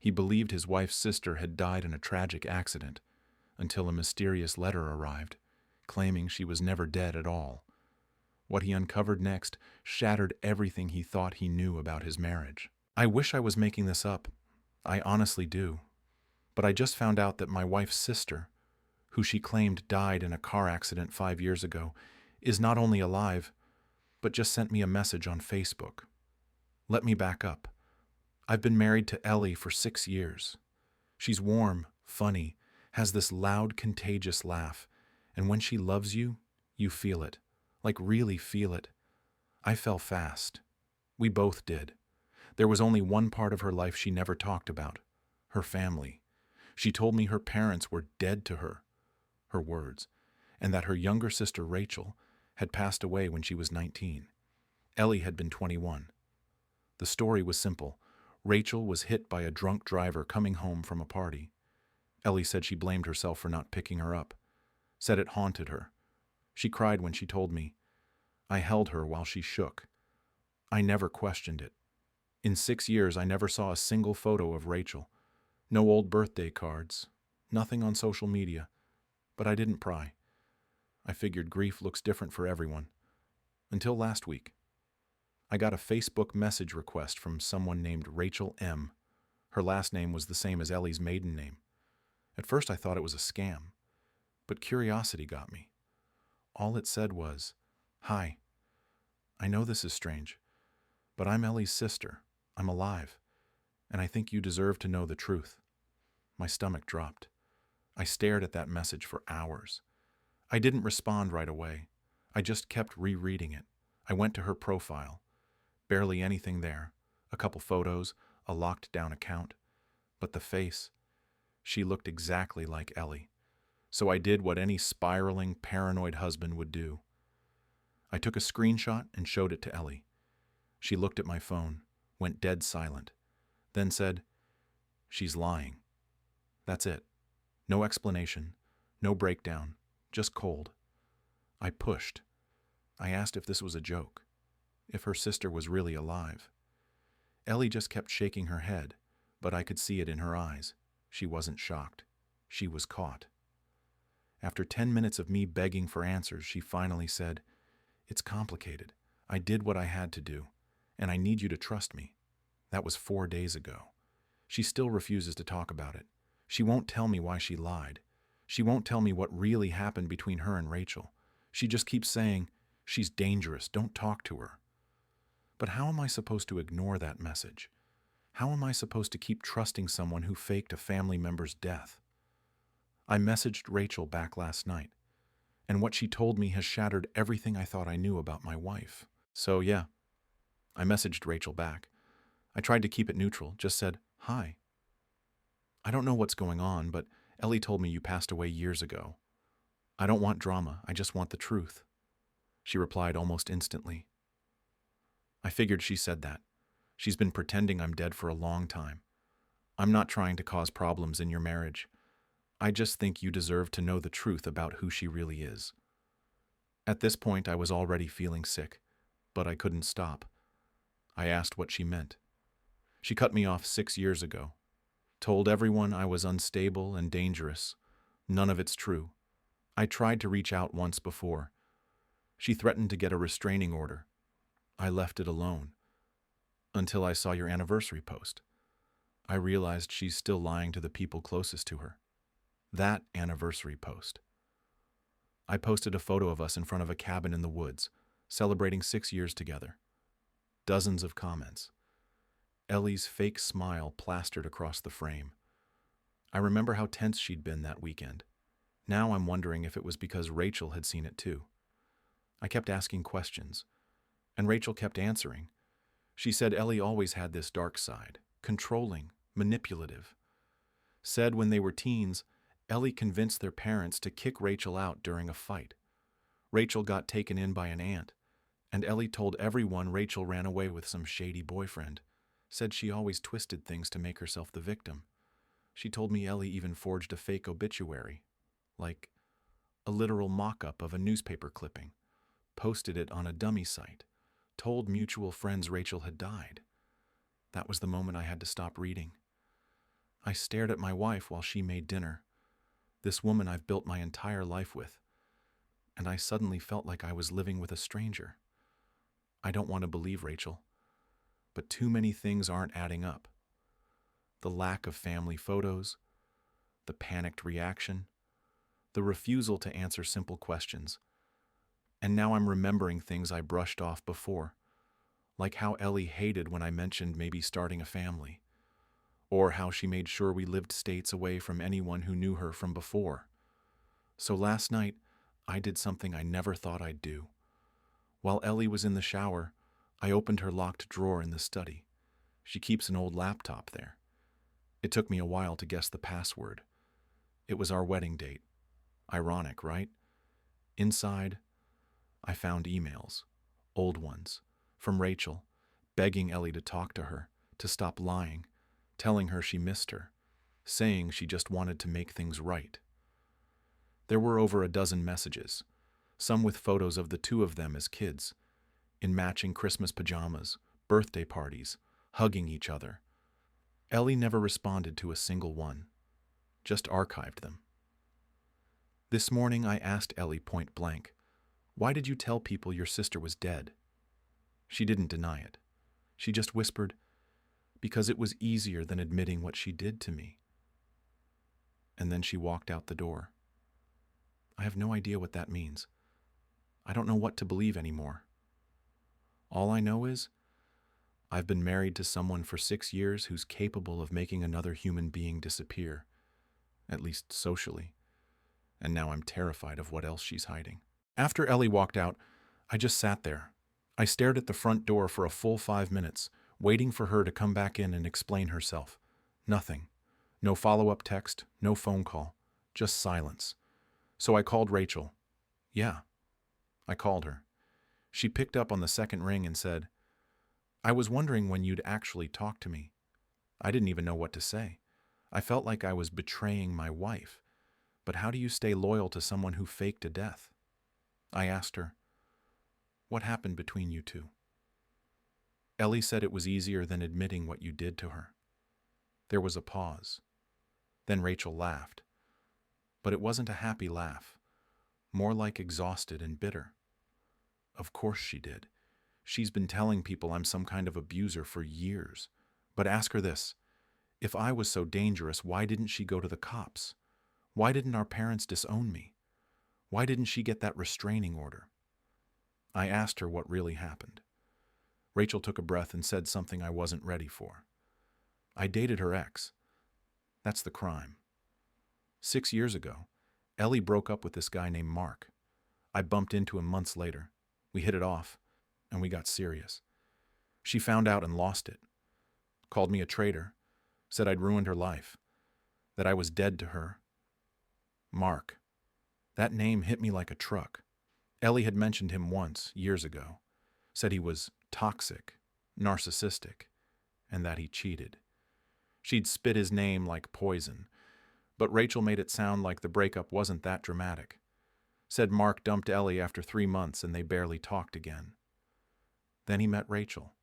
He believed his wife's sister had died in a tragic accident until a mysterious letter arrived, claiming she was never dead at all. What he uncovered next shattered everything he thought he knew about his marriage. I wish I was making this up. I honestly do. But I just found out that my wife's sister, who she claimed died in a car accident 5 years ago, is not only alive, but just sent me a message on Facebook. Let me back up. I've been married to Ellie for 6 years. She's warm, funny, has this loud, contagious laugh, and when she loves you, you feel it, like really feel it. I fell fast. We both did. There was only one part of her life she never talked about, her family. She told me her parents were dead to her, her words, and that her younger sister Rachel had passed away when she was 19. Ellie had been 21. The story was simple. Rachel was hit by a drunk driver coming home from a party. Ellie said she blamed herself for not picking her up, said it haunted her. She cried when she told me. I held her while she shook. I never questioned it. In 6 years, I never saw a single photo of Rachel. No old birthday cards, nothing on social media. But I didn't pry. I figured grief looks different for everyone. Until last week. I got a Facebook message request from someone named Rachel M. Her last name was the same as Ellie's maiden name. At first I thought it was a scam, but curiosity got me. All it said was, "Hi. I know this is strange, but I'm Ellie's sister. I'm alive, and I think you deserve to know the truth." My stomach dropped. I stared at that message for hours. I didn't respond right away. I just kept rereading it. I went to her profile. Barely anything there. A couple photos, a locked down account. But the face, she looked exactly like Ellie. So I did what any spiraling, paranoid husband would do. I took a screenshot and showed it to Ellie. She looked at my phone, went dead silent, then said, "She's lying." That's it. No explanation, no breakdown, just cold. I pushed. I asked if this was a joke, if her sister was really alive. Ellie just kept shaking her head, but I could see it in her eyes. She wasn't shocked. She was caught. After 10 minutes of me begging for answers, she finally said, "It's complicated. I did what I had to do, and I need you to trust me." That was 4 days ago. She still refuses to talk about it. She won't tell me why she lied. She won't tell me what really happened between her and Rachel. She just keeps saying, "She's dangerous, don't talk to her." But how am I supposed to ignore that message? How am I supposed to keep trusting someone who faked a family member's death? I messaged Rachel back last night, and what she told me has shattered everything I thought I knew about my wife. So yeah, I messaged Rachel back. I tried to keep it neutral, just said, "Hi. I don't know what's going on, but Ellie told me you passed away years ago. I don't want drama, I just want the truth." She replied almost instantly. I figured she said that. She's been pretending I'm dead for a long time. I'm not trying to cause problems in your marriage. I just think you deserve to know the truth about who she really is. At this point, I was already feeling sick, but I couldn't stop. I asked what she meant. She cut me off 6 years ago. Told everyone I was unstable and dangerous. None of it's true. I tried to reach out once before. She threatened to get a restraining order. I left it alone. Until I saw your anniversary post. I realized she's still lying to the people closest to her. That anniversary post. I posted a photo of us in front of a cabin in the woods, celebrating 6 years together. Dozens of comments. Ellie's fake smile plastered across the frame. I remember how tense she'd been that weekend. Now I'm wondering if it was because Rachel had seen it too. I kept asking questions, and Rachel kept answering. She said Ellie always had this dark side, controlling, manipulative. Said when they were teens, Ellie convinced their parents to kick Rachel out during a fight. Rachel got taken in by an aunt, and Ellie told everyone Rachel ran away with some shady boyfriend. Said she always twisted things to make herself the victim. She told me Ellie even forged a fake obituary, like a literal mock-up of a newspaper clipping, posted it on a dummy site, told mutual friends Rachel had died. That was the moment I had to stop reading. I stared at my wife while she made dinner, this woman I've built my entire life with, and I suddenly felt like I was living with a stranger. I don't want to believe Rachel, but too many things aren't adding up. The lack of family photos, the panicked reaction, the refusal to answer simple questions. And now I'm remembering things I brushed off before, like how Ellie hated when I mentioned maybe starting a family, or how she made sure we lived states away from anyone who knew her from before. So last night, I did something I never thought I'd do. While Ellie was in the shower, I opened her locked drawer in the study. She keeps an old laptop there. It took me a while to guess the password. It was our wedding date. Ironic, right? Inside, I found emails, old ones, from Rachel, begging Ellie to talk to her, to stop lying, telling her she missed her, saying she just wanted to make things right. There were over a dozen messages, some with photos of the two of them as kids, in matching Christmas pajamas, birthday parties, hugging each other. Ellie never responded to a single one, just archived them. This morning I asked Ellie point blank, "Why did you tell people your sister was dead?" She didn't deny it. She just whispered, "Because it was easier than admitting what she did to me." And then she walked out the door. I have no idea what that means. I don't know what to believe anymore. All I know is, I've been married to someone for 6 years who's capable of making another human being disappear, at least socially, and now I'm terrified of what else she's hiding. After Ellie walked out, I just sat there. I stared at the front door for a full 5 minutes, waiting for her to come back in and explain herself. Nothing. No follow-up text, no phone call, just silence. So I called Rachel. Yeah, I called her. She picked up on the second ring and said, "I was wondering when you'd actually talk to me." I didn't even know what to say. I felt like I was betraying my wife. But how do you stay loyal to someone who faked a death? I asked her, "What happened between you two?" Ellie said it was easier than admitting what you did to her. There was a pause. Then Rachel laughed. But it wasn't a happy laugh, more like exhausted and bitter. Of course she did. She's been telling people I'm some kind of abuser for years. But ask her this. If I was so dangerous, why didn't she go to the cops? Why didn't our parents disown me? Why didn't she get that restraining order? I asked her what really happened. Rachel took a breath and said something I wasn't ready for. I dated her ex. That's the crime. 6 years ago, Ellie broke up with this guy named Mark. I bumped into him months later. We hit it off, and we got serious. She found out and lost it. Called me a traitor, said I'd ruined her life, that I was dead to her. Mark. That name hit me like a truck. Ellie had mentioned him once, years ago, said he was toxic, narcissistic, and that he cheated. She'd spit his name like poison, but Rachel made it sound like the breakup wasn't that dramatic. Said Mark dumped Ellie after 3 months and they barely talked again. Then he met Rachel,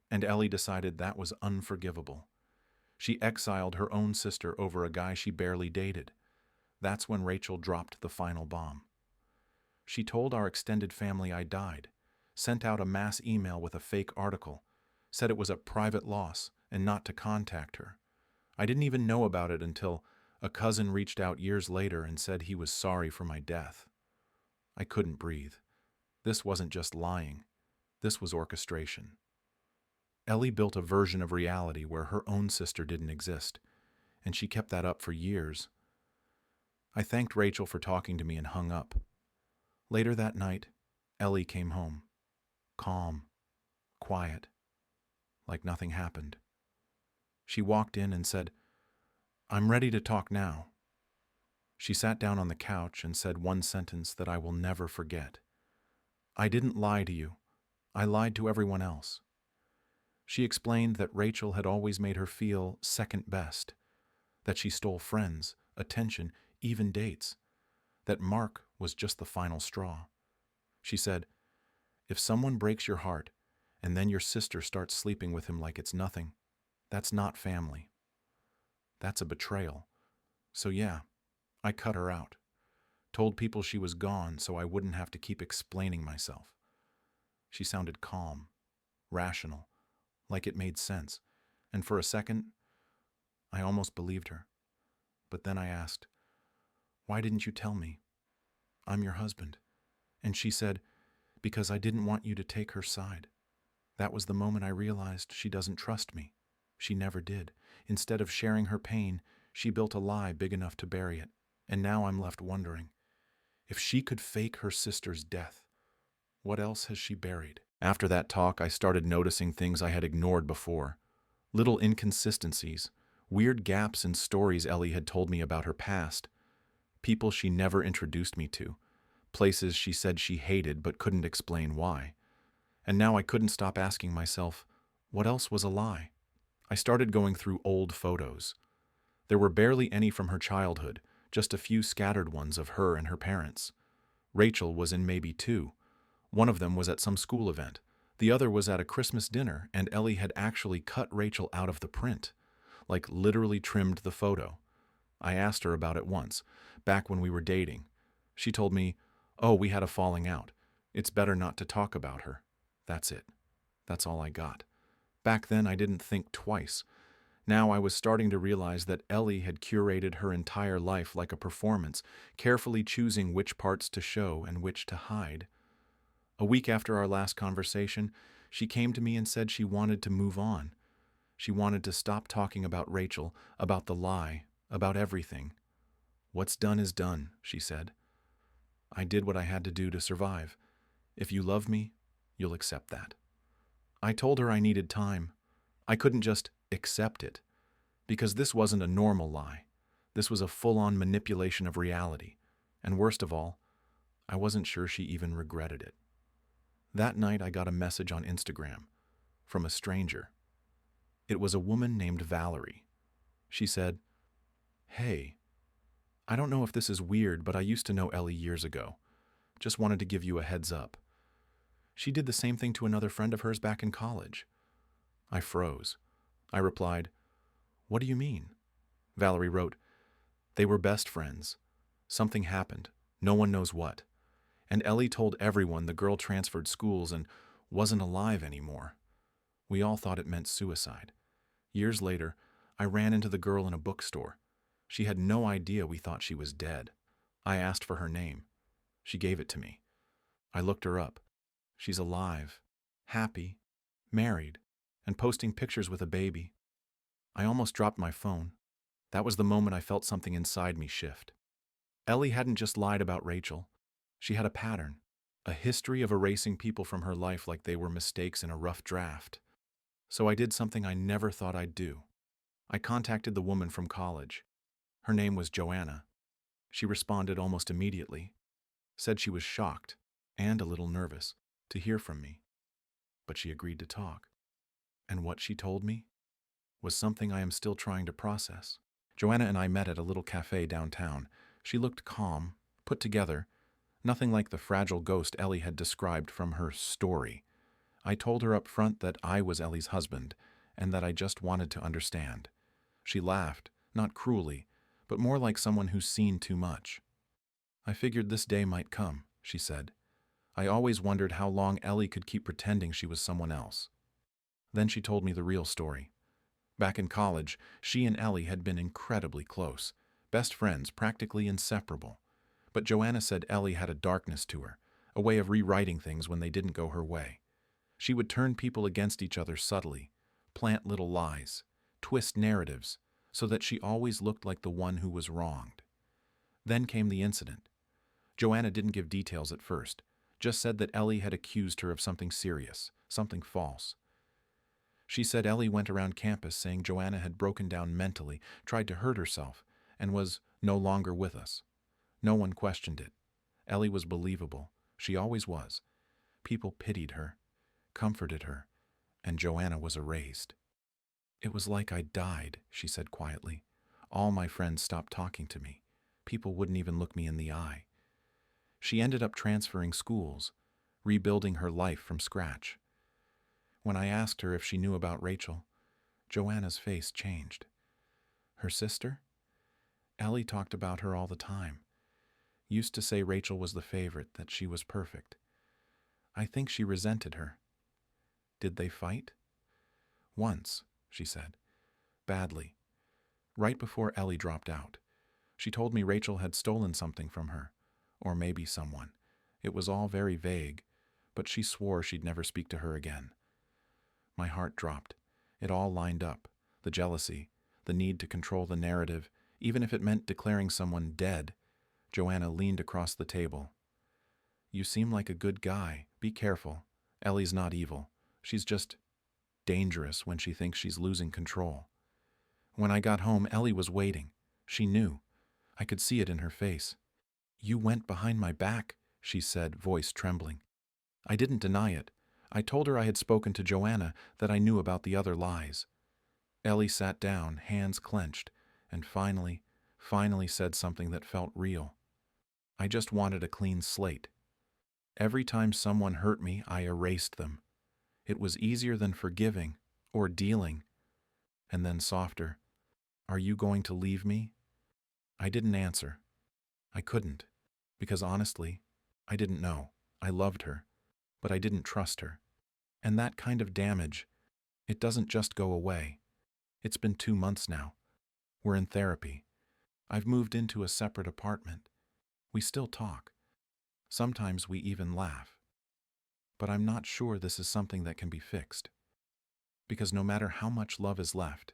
and Ellie decided that was unforgivable. She exiled her own sister over a guy she barely dated. That's when Rachel dropped the final bomb. She told our extended family I died, sent out a mass email with a fake article, said it was a private loss and not to contact her. I didn't even know about it until a cousin reached out years later and said he was sorry for my death. I couldn't breathe. This wasn't just lying. This was orchestration. Ellie built a version of reality where her own sister didn't exist, and she kept that up for years. I thanked Rachel for talking to me and hung up. Later that night, Ellie came home. Calm, quiet, like nothing happened. She walked in and said, "I'm ready to talk now." She sat down on the couch and said one sentence that I will never forget. "I didn't lie to you. I lied to everyone else." She explained that Rachel had always made her feel second best, that she stole friends, attention, even dates, that Mark was just the final straw. She said, "If someone breaks your heart and then your sister starts sleeping with him like it's nothing, that's not family." That's a betrayal. So yeah, I cut her out. Told people she was gone so I wouldn't have to keep explaining myself. She sounded calm, rational, like it made sense, and for a second, I almost believed her. But then I asked, "Why didn't you tell me? I'm your husband." And she said, "Because I didn't want you to take her side." That was the moment I realized she doesn't trust me. She never did. Instead of sharing her pain, she built a lie big enough to bury it. And now I'm left wondering, if she could fake her sister's death, what else has she buried? After that talk, I started noticing things I had ignored before. Little inconsistencies, weird gaps in stories Ellie had told me about her past, people she never introduced me to, places she said she hated but couldn't explain why. And now I couldn't stop asking myself, what else was a lie? I started going through old photos. There were barely any from her childhood, just a few scattered ones of her and her parents. Rachel was in maybe two. One of them was at some school event. The other was at a Christmas dinner, and Ellie had actually cut Rachel out of the print, like literally trimmed the photo. I asked her about it once, back when we were dating. She told me, "Oh, we had a falling out. It's better not to talk about her." That's it. That's all I got. Back then, I didn't think twice. Now I was starting to realize that Ellie had curated her entire life like a performance, carefully choosing which parts to show and which to hide. A week after our last conversation, she came to me and said she wanted to move on. She wanted to stop talking about Rachel, about the lie, about everything. "What's done is done," she said. "I did what I had to do to survive. If you love me, you'll accept that." I told her I needed time. I couldn't just accept it, because this wasn't a normal lie. This was a full-on manipulation of reality. And worst of all, I wasn't sure she even regretted it. That night I got a message on Instagram from a stranger. It was a woman named Valerie. She said, "Hey, I don't know if this is weird, but I used to know Ellie years ago. Just wanted to give you a heads up. She did the same thing to another friend of hers back in college." I froze. I replied, "What do you mean?" Valerie wrote, "They were best friends. Something happened. No one knows what. And Ellie told everyone the girl transferred schools and wasn't alive anymore. We all thought it meant suicide. Years later, I ran into the girl in a bookstore. She had no idea we thought she was dead. I asked for her name. She gave it to me. I looked her up. She's alive, happy, married, and posting pictures with a baby." I almost dropped my phone. That was the moment I felt something inside me shift. Ellie hadn't just lied about Rachel. She had a pattern, a history of erasing people from her life like they were mistakes in a rough draft. So I did something I never thought I'd do. I contacted the woman from college. Her name was Joanna. She responded almost immediately, said she was shocked and a little nervous to hear from me, but she agreed to talk. And what she told me was something I am still trying to process. Joanna and I met at a little cafe downtown. She looked calm, put together, nothing like the fragile ghost Ellie had described from her story. I told her up front that I was Ellie's husband and that I just wanted to understand. She laughed, not cruelly, but more like someone who's seen too much. "I figured this day might come," she said. "I always wondered how long Ellie could keep pretending she was someone else." Then she told me the real story. Back in college, she and Ellie had been incredibly close, best friends, practically inseparable. But Joanna said Ellie had a darkness to her, a way of rewriting things when they didn't go her way. She would turn people against each other subtly, plant little lies, twist narratives, so that she always looked like the one who was wronged. Then came the incident. Joanna didn't give details at first, just said that Ellie had accused her of something serious, something false. She said Ellie went around campus saying Joanna had broken down mentally, tried to hurt herself, and was no longer with us. No one questioned it. Ellie was believable. She always was. People pitied her, comforted her, and Joanna was erased. "It was like I died," she said quietly. "All my friends stopped talking to me. People wouldn't even look me in the eye." She ended up transferring schools, rebuilding her life from scratch. When I asked her if she knew about Rachel, Joanna's face changed. Her sister? Ellie talked about her all the time. Used to say Rachel was the favorite, that she was perfect. I think she resented her. Did they fight? Once, she said. Badly. Right before Ellie dropped out. She told me Rachel had stolen something from her. Or maybe someone. It was all very vague, but she swore she'd never speak to her again. My heart dropped. It all lined up. The jealousy, the need to control the narrative, even if it meant declaring someone dead. Joanna leaned across the table. You seem like a good guy. Be careful. Ellie's not evil. She's just dangerous when she thinks she's losing control. When I got home, Ellie was waiting. She knew. I could see it in her face. You went behind my back, she said, voice trembling. I didn't deny it. I told her I had spoken to Joanna, that I knew about the other lies. Ellie sat down, hands clenched, and finally said something that felt real. I just wanted a clean slate. Every time someone hurt me, I erased them. It was easier than forgiving or dealing. And then softer. Are you going to leave me? I didn't answer. I couldn't, because honestly, I didn't know. I loved her, but I didn't trust her. And that kind of damage, it doesn't just go away. It's been 2 months now. We're in therapy. I've moved into a separate apartment. We still talk. Sometimes we even laugh. But I'm not sure this is something that can be fixed. Because no matter how much love is left,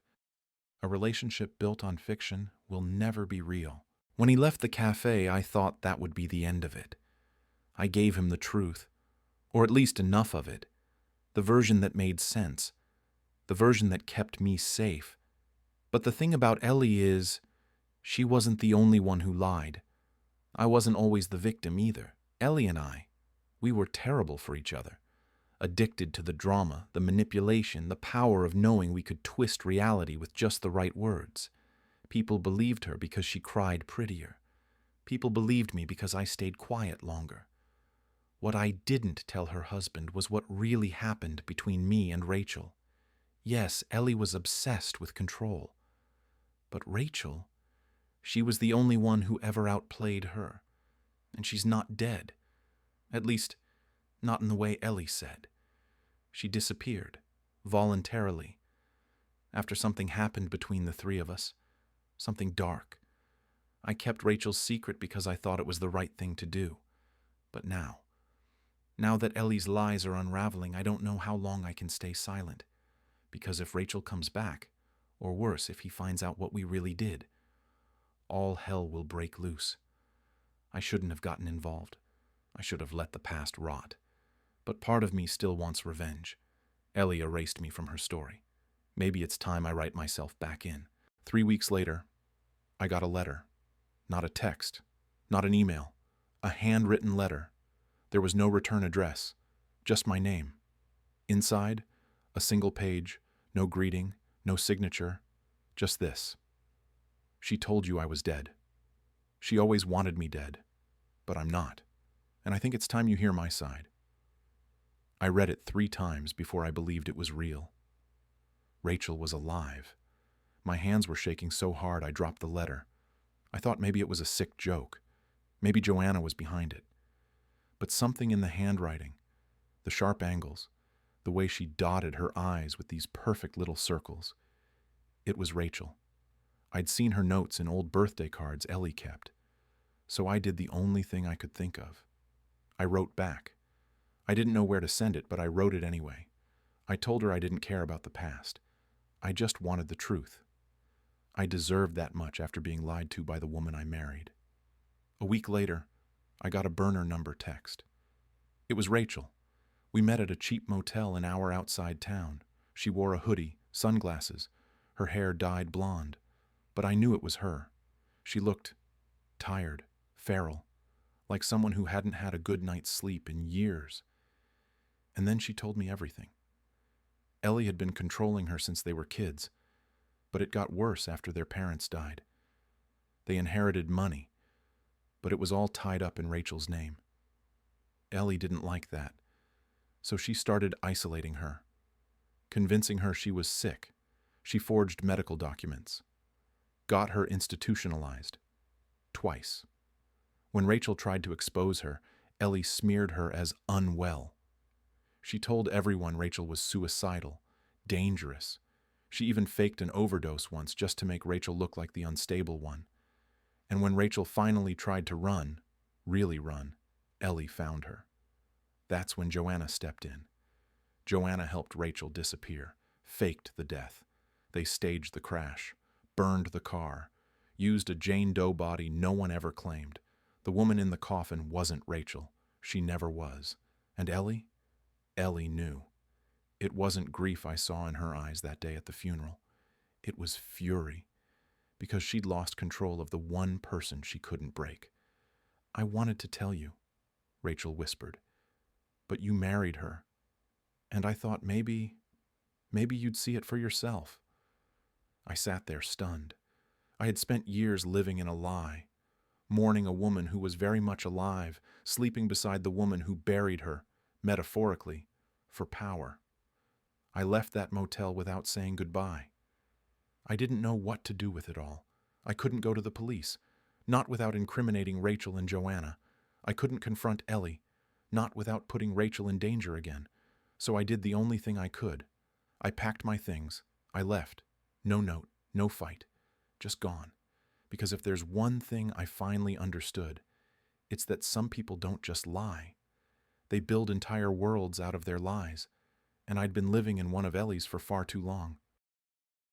a relationship built on fiction will never be real. When he left the cafe, I thought that would be the end of it. I gave him the truth, or at least enough of it, the version that made sense, the version that kept me safe. But the thing about Ellie is, she wasn't the only one who lied. I wasn't always the victim either. Ellie and I, we were terrible for each other. Addicted to the drama, the manipulation, the power of knowing we could twist reality with just the right words. People believed her because she cried prettier. People believed me because I stayed quiet longer. What I didn't tell her husband was what really happened between me and Rachel. Yes, Ellie was obsessed with control. But Rachel, she was the only one who ever outplayed her. And she's not dead. At least, not in the way Ellie said. She disappeared, voluntarily, after something happened between the three of us, something dark. I kept Rachel's secret because I thought it was the right thing to do. But now that Ellie's lies are unraveling, I don't know how long I can stay silent. Because if Rachel comes back, or worse, if he finds out what we really did, all hell will break loose. I shouldn't have gotten involved. I should have let the past rot. But part of me still wants revenge. Ellie erased me from her story. Maybe it's time I write myself back in. 3 weeks later, I got a letter. Not a text, not an email. A handwritten letter. There was no return address, just my name. Inside, a single page, no greeting, no signature, just this. She told you I was dead. She always wanted me dead, but I'm not. And I think it's time you hear my side. I read it 3 times before I believed it was real. Rachel was alive. My hands were shaking so hard I dropped the letter. I thought maybe it was a sick joke. Maybe Joanna was behind it. But something in the handwriting, the sharp angles, the way she dotted her eyes with these perfect little circles, it was Rachel. I'd seen her notes in old birthday cards Ellie kept. So I did the only thing I could think of. I wrote back. I didn't know where to send it, but I wrote it anyway. I told her I didn't care about the past. I just wanted the truth. I deserved that much after being lied to by the woman I married. A week later, I got a burner number text. It was Rachel. We met at a cheap motel an hour outside town. She wore a hoodie, sunglasses, her hair dyed blonde. But I knew it was her. She looked tired, feral, like someone who hadn't had a good night's sleep in years. And then she told me everything. Ellie had been controlling her since they were kids, but it got worse after their parents died. They inherited money, but it was all tied up in Rachel's name. Ellie didn't like that, so she started isolating her, convincing her she was sick. She forged medical documents. got her institutionalized. Twice. When Rachel tried to expose her, Ellie smeared her as unwell. She told everyone Rachel was suicidal, dangerous. She even faked an overdose once just to make Rachel look like the unstable one. And when Rachel finally tried to run, really run, Ellie found her. That's when Joanna stepped in. Joanna helped Rachel disappear, faked the death. They staged the crash, burned the car, used a Jane Doe body no one ever claimed. The woman in the coffin wasn't Rachel. She never was. And Ellie? Ellie knew. It wasn't grief I saw in her eyes that day at the funeral. It was fury, because she'd lost control of the one person she couldn't break. I wanted to tell you, Rachel whispered, but you married her, and I thought maybe you'd see it for yourself. I sat there stunned. I had spent years living in a lie, mourning a woman who was very much alive, sleeping beside the woman who buried her, metaphorically, for power. I left that motel without saying goodbye. I didn't know what to do with it all. I couldn't go to the police, not without incriminating Rachel and Joanna. I couldn't confront Ellie, not without putting Rachel in danger again. So I did the only thing I could. I packed my things. I left. No note, no fight. Just gone. Because if there's one thing I finally understood, it's that some people don't just lie. They build entire worlds out of their lies. And I'd been living in one of Ellie's for far too long.